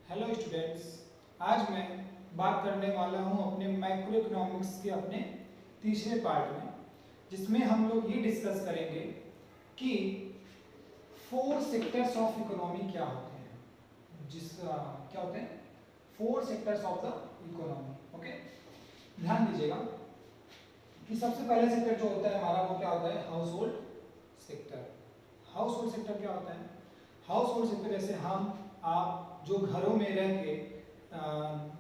Hello students, आज मैं बात करने वाला हूं अपने माइक्रो इकोनॉमिक्स के अपने तीसरे पार्ट में, जिसमें हम लोग ये डिस्कस करेंगे कि फोर सेक्टर्स ऑफ इकोनॉमी क्या होते हैं। क्या होते हैं four sectors of the economy. Okay, ध्यान दीजिएगा कि सबसे पहले सेक्टर जो होता है हमारा वो क्या होता है, house hold sector. House hold sector क्या होता है? हाउस होल्ड सेक्टर जैसे हम आप जो घरों में रह के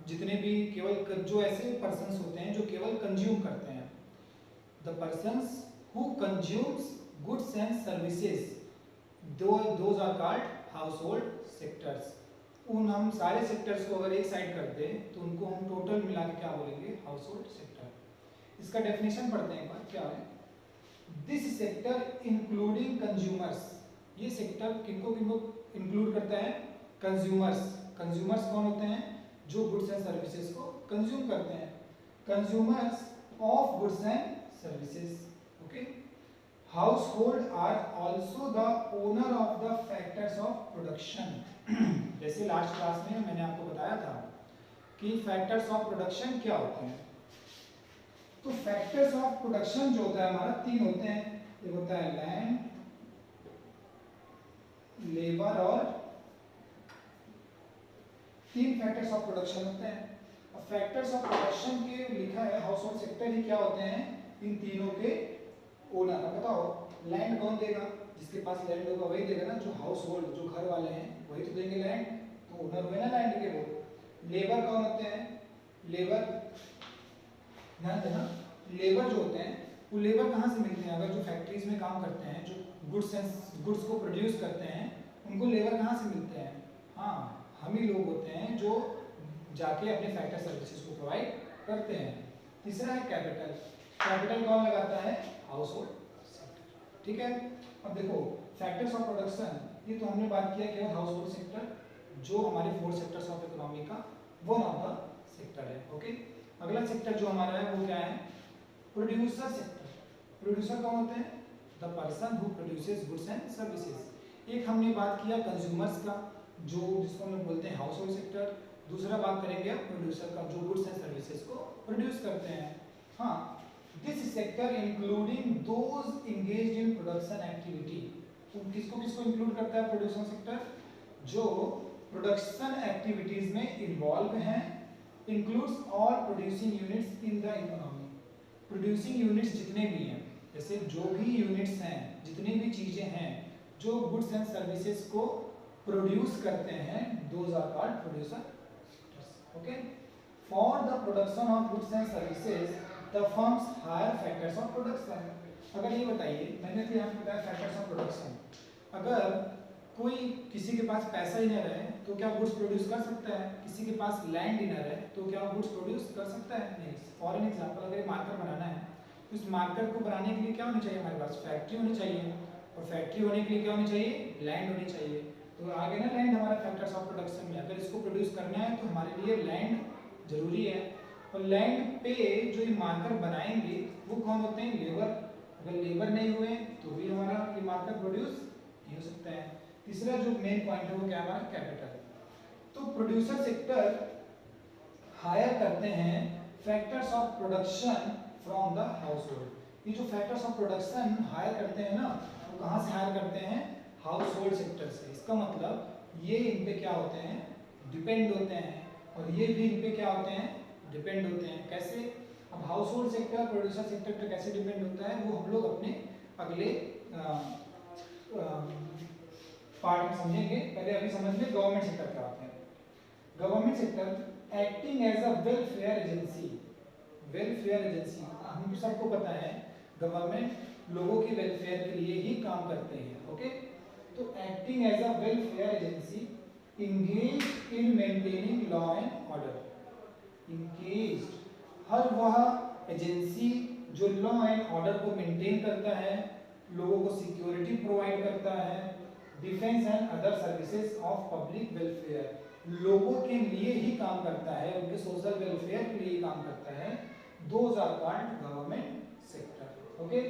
जितने भी केवल जो ऐसे पर्सन्स होते हैं जो केवल कंज्यूम करते हैं, the persons who consumes goods and services, those are called household sectors. उन हम सारे सेक्टर्स को अगर एक साइड कर दें तो उनको हम टोटल मिला के क्या बोलेंगे, हाउस होल्ड सेक्टर। इसका डेफिनेशन पढ़ते हैं एक बार, क्या है? This sector including consumers. ये सेक्टर किनको किनको इंक्लूड करता है? कंज्यूमर्स। कंज्यूमर्स कौन होते हैं? जो गुड्स एंड सर्विसेज को कंज्यूम करते हैं। Consumers of goods and services. Okay, household are also the owner of the factors of production. जैसे लास्ट क्लास में मैंने आपको बताया था कि फैक्टर्स ऑफ प्रोडक्शन क्या होते हैं। तो फैक्टर्स ऑफ प्रोडक्शन जो होता है हमारा तीन होते हैं। एक होता है लैंड, लेबर और तीन फैक्टर्स ऑफ प्रोडक्शन होते हैं। अब फैक्टर्स ऑफ प्रोडक्शन के लिखा है हाउस होल्ड सेक्टर ही क्या होते हैं, इन तीनों के ओनर। अब बताओ लैंड कौन देगा? जिसके पास लैंड होगा वही देगा ना, जो हाउस होल्ड जो घर वाले हैं वही तो देंगे लैंड, तो ओनर हुए ना लैंड के वो। लेबर कौन होते हैं? लेबर, ध्यान देना, लेबर जो होते हैं वो लेबर कहाँ से मिलते हैं? अगर जो फैक्ट्रीज में काम करते हैं, जो गुड्स को प्रोड्यूस करते हैं, उनको लेबर कहाँ से मिलते हैं? हाँ, हम ही लोग होते हैं जो जाके अपने फैक्टर सर्विसेज को प्रोवाइड करते हैं। तीसरा है कैपिटल। कैपिटल कौन लगाता है? House hold sector. ठीक है, अब देखो फैक्टर्स ऑफ प्रोडक्शन, ये तो हमने बात किया केवल हाउस होल्ड सेक्टर, जो हमारे फोर सेक्टर्स ऑफ इकोनॉमी का वन ऑफ द सेक्टर है। ओके, अगला सेक्टर जो हमारा है वो क्या है? Producer sector. प्रोड्यूसर कौन होते हैं? The person who produces goods and services. एक हमने बात किया कंज्यूमर्स का, जो जिसको हम लोग बोलते हैं हाउस होल्ड सेक्टर। दूसरा बात करेंगे प्रोड्यूसर का, जो गुड्स एंड सर्विसेज को प्रोड्यूस करते हैं। हाँ, this sector including those engaged in production activity. तो किसको किसको इंक्लूड करता है प्रोड्यूसर सेक्टर? जो प्रोडक्शन एक्टिविटीज में इन्वॉल्व हैं, includes all producing units in the economy. Producing units जितने भी हैं, जैसे जो भी यूनिट्स हैं, जितनी भी चीजें हैं जो गुड्स एंड सर्विसेज को प्रोड्यूस करते हैं, those are called producer sectors. Okay, for the production of goods and services the firms hire factors of production. अगर ये बताइए, मैंने तो यहाँ बताया फैक्टर्स ऑफ प्रोडक्शन, अगर कोई किसी के पास पैसा ही न रहे तो क्या गुड्स प्रोड्यूस कर सकता है? किसी के पास लैंड ही न रहे तो क्या गुड्स प्रोड्यूस कर सकता है? नहीं। फॉर एन एग्जाम्पल, अगर ये मार्कर बनाना है तो इस मार्कर को बनाने के लिए क्या होनी चाहिए? हमारे पास फैक्ट्री होनी चाहिए, और फैक्ट्री होने के लिए क्या होनी चाहिए? लैंड होनी चाहिए। तो आगे ना लैंड हमारा फैक्टर्स ऑफ प्रोडक्शन में, अगर इसको प्रोड्यूस करना है तो हमारे लिए लैंड जरूरी है, और लैंड पे जो ये मार्कर बनाएंगे वो कौन होते हैं? लेबर। अगर लेबर नहीं हुए तो भी हमारा ये मार्कर प्रोड्यूस नहीं हो सकता है। तीसरा जो मेन पॉइंट है वो क्या है? हमारा कैपिटल। तो प्रोड्यूसर सेक्टर हायर करते हैं factors of production from the house hold. ये जो फैक्टर्स ऑफ प्रोडक्शन हायर करते हैं ना, वो कहाँ से हायर करते हैं? हाउस होल्ड सेक्टर से। इसका मतलब ये इन पे क्या होते हैं? डिपेंड होते हैं, और ये भी इन पे क्या होते हैं? डिपेंड होते हैं। कैसे? अब house hold sector producer sector पे कैसे डिपेंड होता है वो हम लोग अपने अगले पार्ट में समझेंगे। पहले अभी समझ लें गवर्नमेंट सेक्टर क्या होता है। Government sector acting as a welfare agency. Welfare agency, हम सबको पता है गवर्नमेंट लोगों के वेलफेयर के लिए ही काम करते हैं। ओके, तो acting as a welfare agency engage in maintaining law and order. Engage, हर वह एजेंसी जो लॉ एंड ऑर्डर को मेंटेन करता है, लोगों को सिक्योरिटी प्रोवाइड करता है, defence and other services of public welfare, लोगों के लिए ही काम करता है, उनके सोशल वेलफेयर के लिए काम करता है, those are called government sector. Okay,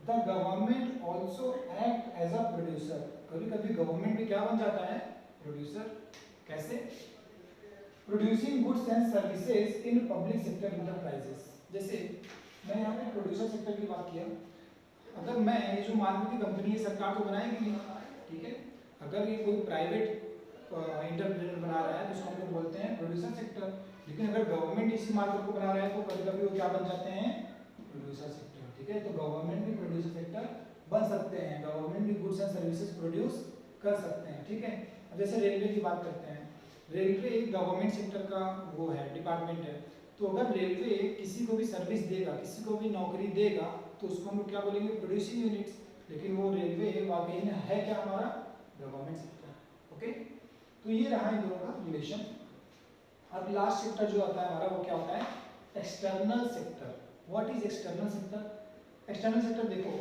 the government also act as a producer. कभी कभी गवर्नमेंट भी क्या बन जाता है? प्रोड्यूसर। कैसे? Producing goods and services in public sector enterprises. जैसे मैं यहाँ पे प्रोड्यूसर सेक्टर की बात किया, अगर मैं ये जो मार्केट की कंपनी है सरकार तो बनाएगी नहीं, ठीक है। अगर ये कोई प्राइवेट इंटरप्रेटर बना रहा है तो उसको हम लोग बोलते हैं प्रोड्यूसर सेक्टर। लेकिन अगर गवर्नमेंट इसी मार्केट को बना रहा है तो कभी कभी वो क्या बन जाते हैं, प्रोड्यूसर सेक्टर, ठीक है। तो गवर्नमेंट भी प्रोड्यूसर सेक्टर बन सकते हैं, गवर्नमेंट भी गुड्स एंड सर्विसेज प्रोड्यूस कर सकते हैं, ठीक है। अब जैसे रेलवे की बात करते हैं, रेलवे एक गवर्नमेंट सेक्टर का वो है, डिपार्टमेंट है। तो अगर रेलवे किसी को भी सर्विस देगा, किसी को भी नौकरी देगा, तो उसको हम लोग क्या बोलेंगे, प्रोड्यूसिंग यूनिट्स। लेकिन वो रेलवे वाकई में है क्या, हमारा गवर्नमेंट सेक्टर, ओके। तो ये रहा इन दोनों का रिलेशन। अब लास्ट सेक्टर जो आता है हमारा वो क्या होता है, external sector. What is external sector? External sector देखो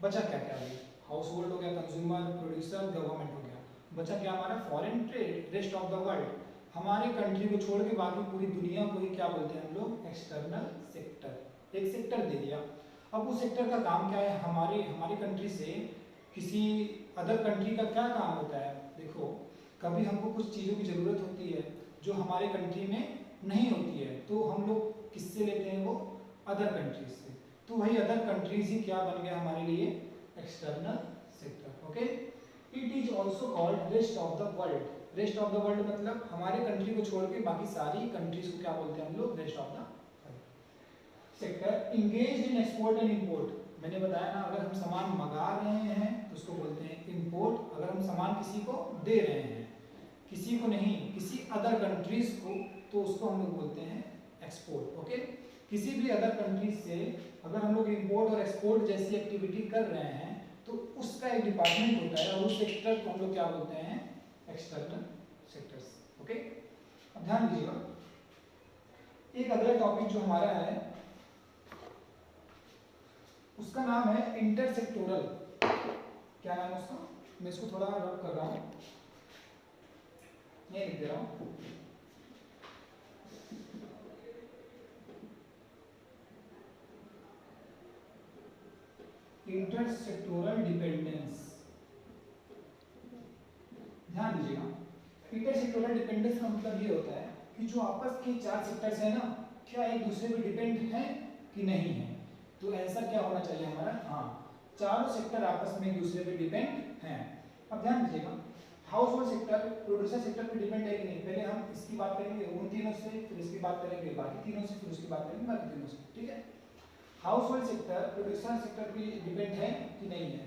बचा क्या क्या, अभी हाउस होल्ड हो गया, कंज्यूमर, प्रोड्यूसर, गवर्नमेंट हो गया, बचा क्या हमारा, foreign trade, rest of the world. हमारे कंट्री को छोड़ के बाकी पूरी दुनिया को ही क्या बोलते हैं हम लोग, एक्सटर्नल सेक्टर। एक सेक्टर दे दिया। अब उस सेक्टर का काम क्या है, हमारी कंट्री से किसी अदर कंट्री का क्या काम होता है। देखो कभी हमको कुछ चीज़ों की ज़रूरत होती है जो हमारे कंट्री में नहीं होती है, तो हम लोग किससे लेते हैं, वो अदर कंट्रीज से। तो वही अदर कंट्रीज ही क्या बन गया हमारे लिए, external sector, okay. It is also called rest of the world. Rest of the world मतलब हमारे कंट्री को छोड़ के बाकी सारी कंट्रीज को क्या बोलते हैं हम लोग, rest of the sector. Engage in export and import, मैंने बताया ना, अगर हम सामान मंगा रहे हैं तो उसको बोलते हैं इंपोर्ट। अगर हम सामान किसी को दे रहे हैं, किसी को नहीं, किसी अदर कंट्रीज को, तो उसको हम लोग बोलते हैं एक्सपोर्ट, ओके। किसी भी अदर कंट्रीज से अगर हम लोग इंपोर्ट और एक्सपोर्ट जैसी एक्टिविटी कर रहे हैं तो उसका एक डिपार्टमेंट होता है और उस सेक्टर को हम लोग क्या बोलते हैं, एक्सटर्नल सेक्टर्स, ओके। अब ध्यान दीजिएगा, एक अगला टॉपिक जो हमारा है उसका नाम है इंटरसेक्टोरल। क्या नाम है उसका, मैं इसको थोड़ा रब कर रहा हूं, ये लिख दे रहा हूं। Intersectoral dependence. ध्यान दीजिएगा, इंटरसेक्टोरल डिपेंडेंस का मतलब ये होता है कि जो आपस के चार सेक्टर्स हैं ना, क्या एक दूसरे पे डिपेंड हैं कि नहीं है। तो आंसर क्या होना चाहिए हमारा, हाँ, चारों सेक्टर आपस में एक दूसरे पे डिपेंड हैं। अब ध्यान दीजिएगा, house hold sector producer sector पे डिपेंड है कि नहीं। पहले हम इसकी बात करेंगे उन तीनों से, फिर इसकी बात करेंगे बाकी तीनों से, फिर उसकी बात करेंगे बाकी तीनों से, ठीक है। House hold sector producer sector पे डिपेंड है कि नहीं है,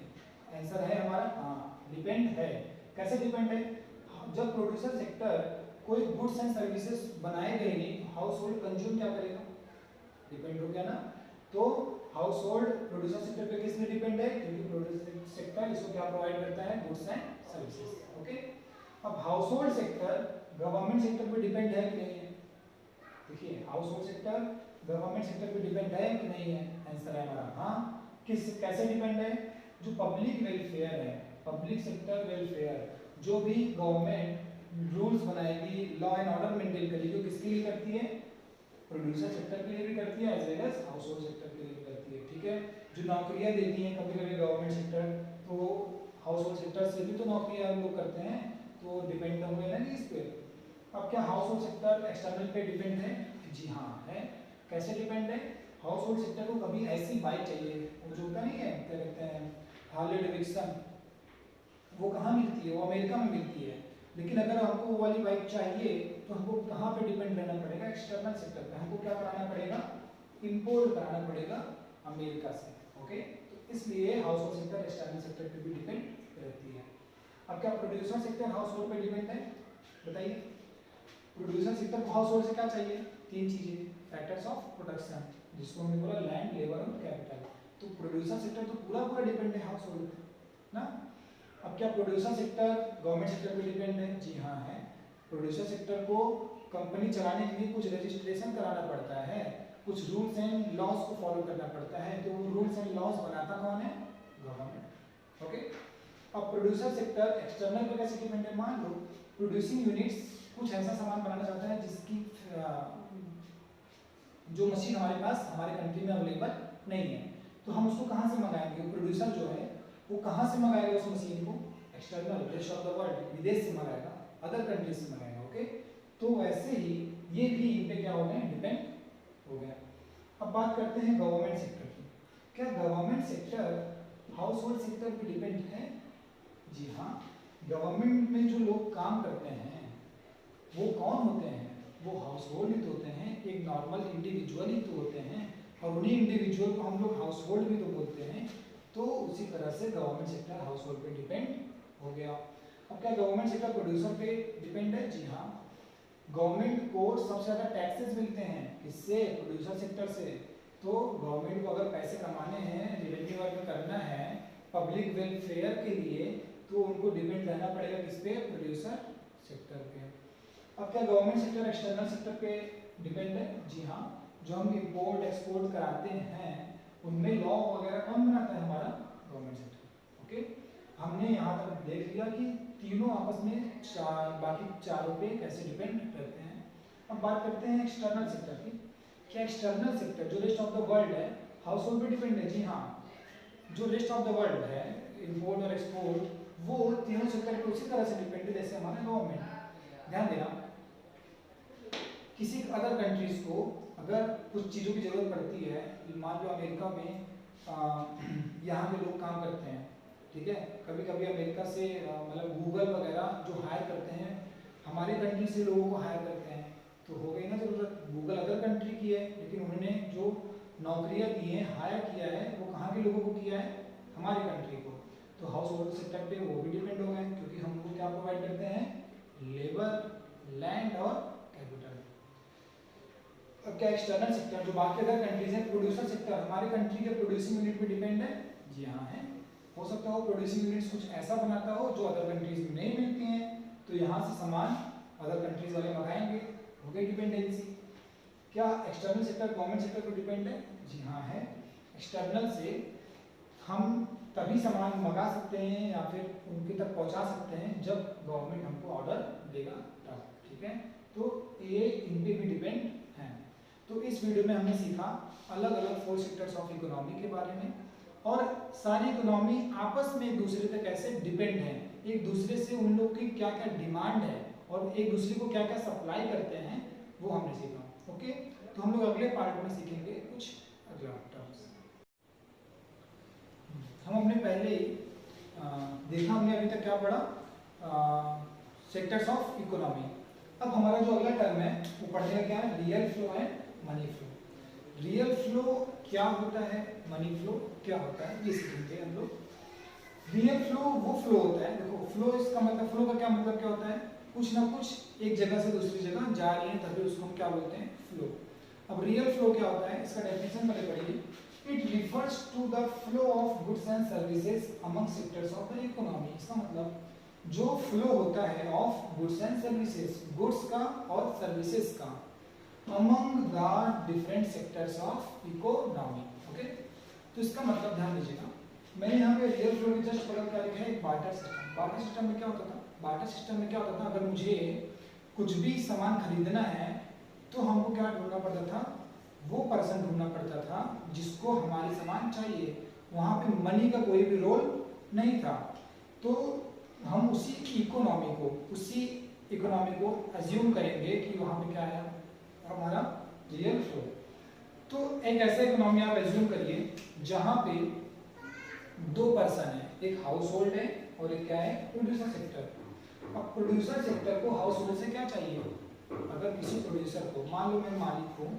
आंसर है हमारा हाँ, डिपेंड है। कैसे डिपेंड है, जब प्रोड्यूसर सेक्टर कोई गुड्स एंड सर्विसेज बनाएगा ही नहीं, हाउस होल्ड कंज्यूम क्या करेगा, डिपेंड हो गया ना। तो हाउस होल्ड प्रोड्यूसर सेक्टर पे किस में डिपेंड है, क्योंकि प्रोड्यूसर सेक्टर इसको क्या प्रोवाइड करता है, गुड्स एंड सर्विसेज, ओके। अब house hold sector government sector पे डिपेंड है कि नहीं है, देखिए house hold sector government sector पे डिपेंड है कि नहीं है, आंसर है हमारा हाँ। किस कैसे डिपेंड है, जो पब्लिक वेलफेयर है, पब्लिक सेक्टर वेलफेयर, जो भी गवर्नमेंट रूल्स बनाएगी, लॉ एंड ऑर्डर मेंटेन करेगी, वो किसके लिए करती है, प्रोड्यूसर सेक्टर के लिए भी करती है as well as household sector के लिए भी करती है, ठीक है। जो नौकरियां देती हैं कभी कभी गवर्नमेंट सेक्टर, तो हाउस होल्ड सेक्टर से भी तो नौकरियां हम लोग करते हैं, तो डिपेंड होंगे ना इस पे। अब क्या हाउस होल्ड सेक्टर एक्सटर्नल पे डिपेंड है, जी हाँ है। कैसे डिपेंड है, हाउस होल्ड सेक्टर को कभी ऐसी बाइक चाहिए, वो जो होता नहीं है क्या कहते हैं हार्ले डेविडसन, वो कहाँ मिलती है, वो अमेरिका में मिलती है। लेकिन अगर हमको वो वाली बाइक चाहिए तो हमको कहाँ पे डिपेंड रहना पड़ेगा, एक्सटर्नल सेक्टर पे। हमको क्या कराना पड़ेगा, इंपोर्ट कराना पड़ेगा अमेरिका से, ओके। तो इसलिए house hold sector external sector पे भी डिपेंड रहती है। अब क्या प्रोड्यूसर सेक्टर हाउस होल्ड पे डिपेंड है, बताइए। प्रोड्यूसर सेक्टर को हाउस होल्ड से क्या चाहिए, तीन चीजें, फैक्टर्स ऑफ प्रोडक्शन, जिसको हमने बोला लैंड, लेबर और कैपिटल। तो प्रोड्यूसर सेक्टर तो पूरा पूरा डिपेंड है हाउस होल्ड पे ना। अब क्या प्रोड्यूसर सेक्टर गवर्नमेंट सेक्टर पे डिपेंड है, जी हाँ है। प्रोड्यूसर सेक्टर को कंपनी चलाने के लिए कुछ रजिस्ट्रेशन कराना पड़ता है, कुछ रूल्स एंड लॉज को फॉलो करना पड़ता है, तो रूल्स एंड लॉज बनाता कौन है, गवर्नमेंट, ओके। अब प्रोड्यूसर सेक्टर एक्सटर्नल पे कैसे डिपेंड है, मान लो प्रोड्यूसिंग यूनिट्स कुछ ऐसा सामान बनाना चाहता है जिसकी जो मशीन हमारे पास हमारे कंट्री में अवेलेबल नहीं है, तो हम उसको कहाँ से मंगाएंगे, प्रोड्यूसर जो है वो कहाँ से मंगाएगा उस मशीन को, external, rest of the world, विदेश से मंगाएगा, अदर कंट्री से मंगाएगा, ओके। तो वैसे ही ये भी इन पे क्या हो गए, डिपेंड हो गया। अब बात करते हैं गवर्नमेंट सेक्टर की। क्या government sector house hold sector पे डिपेंड है? जी हाँ, गवर्नमेंट में जो लोग काम करते हैं वो कौन होते हैं? वो हाउस होल्ड ही तो होते हैं, एक नॉर्मल इंडिविजुअल ही तो होते हैं, और उन्हीं इंडिविजुअल को हम लोग हाउस होल्ड भी तो बोलते हैं। तो उसी तरह से गवर्नमेंट सेक्टर हाउस होल्ड पे डिपेंड हो गया। अब क्या गवर्नमेंट सेक्टर प्रोड्यूसर पे डिपेंड है? जी हाँ, गवर्नमेंट को सबसे ज़्यादा टैक्सेस मिलते हैं, किससे? प्रोड्यूसर सेक्टर से। तो गवर्नमेंट को अगर पैसे कमाने हैं, रेवेन्यू अर्न करना है पब्लिक वेलफेयर के लिए, तो उनको डिपेंड रहना पड़ेगा किस पे? प्रोड्यूसर सेक्टर पे। अब क्या गवर्नमेंट सेक्टर एक्सटर्नल सेक्टर पे डिपेंड है? जी हाँ, जो हम इंपोर्ट एक्सपोर्ट कराते हैं उनमें लॉ वगैरह कौन बनाता है? हमारा गवर्नमेंट सेक्टर। ओके, हमने यहाँ तक देख लिया कि तीनों आपस में बाकी चारों पे कैसे डिपेंड करते हैं। अब बात करते हैं एक्सटर्नल सेक्टर की। क्या एक्सटर्नल सेक्टर जो रेस्ट ऑफ द वर्ल्ड है हाउस होल्ड पे डिपेंड है? जी हाँ, जो रेस्ट ऑफ द वर्ल्ड है इंपोर्ट और एक्सपोर्ट, वो तीनों सेक्टर पे उसी तरह से डिपेंड है जैसे हमारा गवर्नमेंट। ध्यान देना, किसी अदर कंट्रीज को अगर कुछ चीज़ों की ज़रूरत पड़ती है, मान लो अमेरिका में यहाँ के लोग काम करते हैं, ठीक है, कभी कभी अमेरिका से मतलब गूगल वगैरह जो हायर करते हैं हमारे कंट्री से लोगों को हायर करते हैं, तो हो गई ना ज़रूरत। गूगल अदर कंट्री की है, लेकिन उन्होंने जो नौकरियाँ दी हैं, हायर किया है, वो कहाँ के लोगों को किया है? हमारी कंट्री को। तो हाउस होल्ड सेक्टर पे वो भी डिपेंड हो गए, क्योंकि हम लोग क्या प्रोवाइड करते हैं? लेबर, लैंड और कैपिटल। अब क्या एक्सटर्नल सेक्टर जो बाकी अदर कंट्रीज है, प्रोड्यूसर सेक्टर हमारे कंट्री के प्रोड्यूसिंग यूनिट पे डिपेंड है? जी हाँ है। हो सकता हो प्रोड्यूसिंग यूनिट्स कुछ ऐसा बनाता हो जो अदर कंट्रीज में नहीं मिलती हैं, तो यहाँ से सामान अदर कंट्रीज वाले मंगाएंगे, हो गई डिपेंडेंसी। क्या एक्सटर्नल सेक्टर गवर्नमेंट सेक्टर पर डिपेंड है? जी हाँ है। एक्सटर्नल से हम तभी सामान मंगा सकते हैं या फिर उनके तक पहुँचा सकते हैं जब गवर्नमेंट हमको ऑर्डर देगा तब, ठीक है। तो ये इन पे भी डिपेंड है। तो इस वीडियो में हमने सीखा अलग अलग 4 सेक्टर्स ऑफ इकोनॉमी के बारे में, और सारी इकोनॉमी आपस में एक दूसरे पे कैसे डिपेंड है, एक दूसरे से उन लोग की क्या क्या डिमांड है और एक दूसरे को क्या क्या सप्लाई करते हैं, वो हमने सीखा। ओके, तो हम लोग अगले पार्ट में सीखेंगे कुछ अगला टर्म्स। हम अपने पहले ही देखा, हमने अभी तक क्या पढ़ा? Sectors of economy. अब हमारा जो अगला टर्म है वो पढ़ने का क्या है? Real flow and money flow. Real flow क्या होता है, मनी फ्लो क्या होता है, ये सीखेंगे हम लोग। रियल फ्लो वो फ्लो होता है, देखो फ्लो इसका मतलब, फ्लो का क्या मतलब क्या होता है? कुछ ना कुछ एक जगह से दूसरी जगह जा रही है, तभी उसको हम क्या बोलते हैं? फ्लो। अब रियल फ्लो क्या होता है, इसका डेफिनेशन पहले पढ़िए। It refers to the flow of goods and services among sectors of the economy. इसका मतलब जो फ्लो होता है of goods and services, goods का और सर्विसेज का, among the different sectors of economy। Okay, तो इसका मतलब ध्यान दीजिएगा, मैंने यहाँ पे रियल फ्लो में जस्ट पढ़ा क्या लिखा है? Barter system. बार्टर सिस्टम में क्या होता था? बार्टर सिस्टम में क्या होता था? अगर मुझे कुछ भी सामान खरीदना है तो हमको क्या ढूंढना पड़ता था? वो पर्सन ढूंढना पड़ता था जिसको हमारे सामान चाहिए। वहाँ पे मनी का कोई भी रोल नहीं था। तो हम उसी इकोनॉमी को अज्यूम करेंगे कि वहाँ पे क्या है? हमारा रियल फ्लो। तो एक ऐसा इकोनॉमी आप एज्यूम करिए जहां पे 2 पर्सन है, एक हाउस होल्ड है और एक क्या है? Producer sector. अब प्रोड्यूसर सेक्टर को हाउस होल्ड से क्या चाहिए? अगर किसी प्रोड्यूसर को, मान लो मैं मालिक हूँ,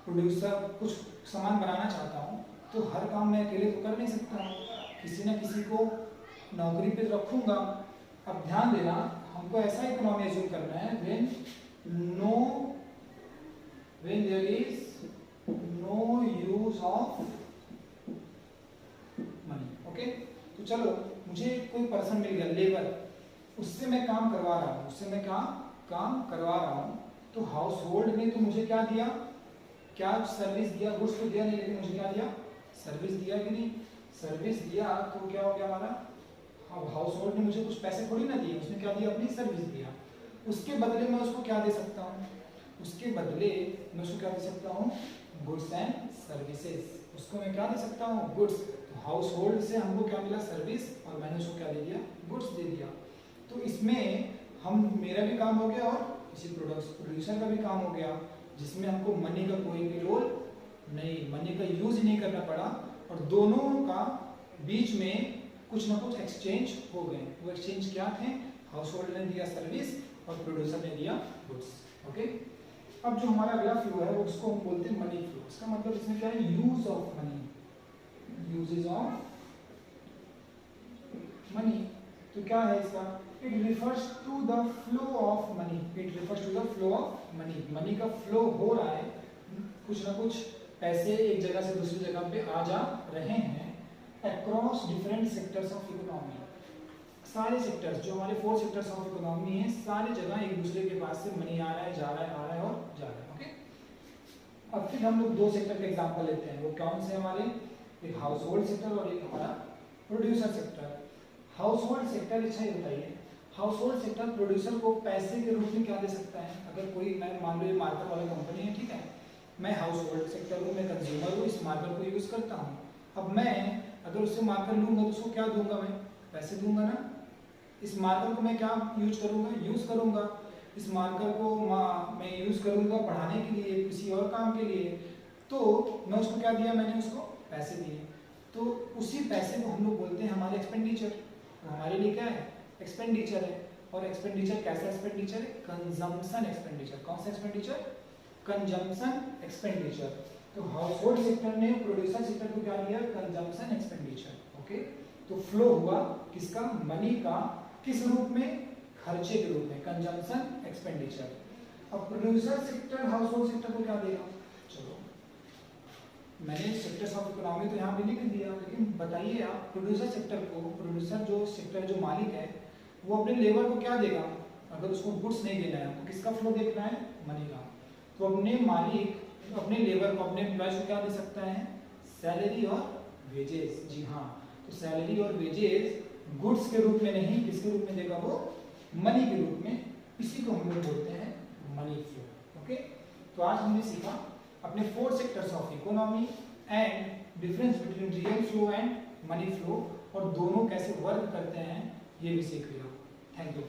प्रोड्यूसर कुछ सामान बनाना चाहता हूँ, तो हर काम मैं अकेले तो कर नहीं सकता हूँ, किसी न किसी को नौकरी पे रखूंगा। अब ध्यान देना, हमको ऐसा इकोनॉमी एज्यूम करना है when there is no use of money। Okay, तो चलो मुझे कोई पर्सन मिल गया, लेबर, उससे मैं काम करवा रहा हूँ, तो हाउस होल्ड ने तो मुझे क्या दिया? क्या सर्विस दिया? गुड्स तो दिया नहीं, लेकिन मुझे क्या दिया? सर्विस दिया कि नहीं? सर्विस दिया तो क्या हो गया हमारा? हाउस होल्ड ने मुझे कुछ पैसे थोड़ी ना दिए, उसने क्या दिया? अपनी सर्विस दिया। उसके बदले मैं उसको क्या दे सकता हूँ? उसके बदले मैं उसको क्या दे सकता हूँ? Goods and services. उसको मैं क्या दे सकता हूँ? गुड्स। तो हाउस होल्ड से हमको क्या मिला? सर्विस, और मैंने उसको क्या दे दिया? गुड्स दे दिया। तो इसमें हम, मेरा भी काम हो गया और किसी प्रोड्यूसर का भी काम हो गया, जिसमें हमको मनी का कोई भी रोल नहीं, मनी का यूज नहीं करना पड़ा, और दोनों का बीच में कुछ ना कुछ एक्सचेंज हो गए। वो एक्सचेंज क्या थे? हाउस होल्ड ने दिया सर्विस और प्रोड्यूसर ने दिया गुड्स। ओके, अब जो हमारा अगला फ्लो है वो उसको हम बोलते हैं मनी फ्लो। इसका मतलब इसमें क्या है? Use of money, uses of money. तो क्या है इसका? It refers to the flow of money, it refers to the flow of money. Money का फ्लो हो रहा है, कुछ ना कुछ पैसे एक जगह से दूसरी जगह पे आ जा रहे हैं across different sectors of economy. सारे सेक्टर्स जो हमारे 4 सेक्टर्स ऑफ इकोनॉमी है, सारी जगह एक दूसरे के पास से मनी आ रहा है, जा रहा है, आ रहा है और जा रहा है। ओके, अब फिर हम लोग 2 सेक्टर के एग्जांपल लेते हैं। वो कौन से हमारे? एक हाउस होल्ड सेक्टर और एक हमारा producer sector. House hold sector, अच्छा ये बताइए, हाउस होल्ड सेक्टर प्रोड्यूसर को पैसे के रूप में क्या दे सकता है? अगर कोई, मैं मान लो ये मार्कर वाली कंपनी है, ठीक है, मैं हाउस होल्ड सेक्टर हूँ, मैं कंज्यूमर हूँ, इस मार्कर को यूज करता हूँ। अब मैं अगर उससे मार्कर लूंगा तो उसको क्या दूंगा? मैं पैसे दूंगा ना। इस मार्कर को मैं क्या यूज करूंगा? यूज करूंगा। इस मार्कर को मैं यूज करूंगा पढ़ाने के लिए, किसी और काम के लिए, तो मैं उसको क्या दिया? मैंने उसको पैसे दिए। तो उसी पैसे को हम लोग बोलते हैं हमारे एक्सपेंडिचर। हमारे लिए क्या है? एक्सपेंडिचर है। और एक्सपेंडिचर कैसा एक्सपेंडिचर है? Consumption expenditure. कौन सा एक्सपेंडिचर? Consumption expenditure. तो हाउस होल्ड सेक्टर ने प्रोड्यूसर सेक्टर को क्या दिया? Consumption expenditure. ओके, तो फ्लो हुआ किसका? मनी का। किस रूप में? खर्चे के रूप में, कंजम्पशन एक्सपेंडिचर। अब producer sector house hold sector को क्या देगा? चलो, मैंने सेक्टर्स ऑफ इकोनॉमी तो यहाँ भी लिख दिया, लेकिन बताइए आप प्रोड्यूसर सेक्टर को, प्रोड्यूसर जो सेक्टर जो मालिक है वो अपने लेबर को क्या देगा? अगर उसको गुड्स नहीं देना है तो किसका फ्लो देखना है? मनी का। तो अपने मालिक अपने लेबर को, अपने एम्प्लॉयज को क्या दे सकता है? सैलरी और वेजेस। जी हाँ, तो सैलरी और वेजेस गुड्स के रूप में नहीं, किसके रूप में देगा? वो मनी के रूप में। इसी को हम लोग बोलते हैं मनी फ्लो। ओके, तो आज हमने सीखा अपने 4 sectors of economy and difference between real flow and money flow, और दोनों कैसे वर्क करते हैं ये भी सीख लिया। Thank you.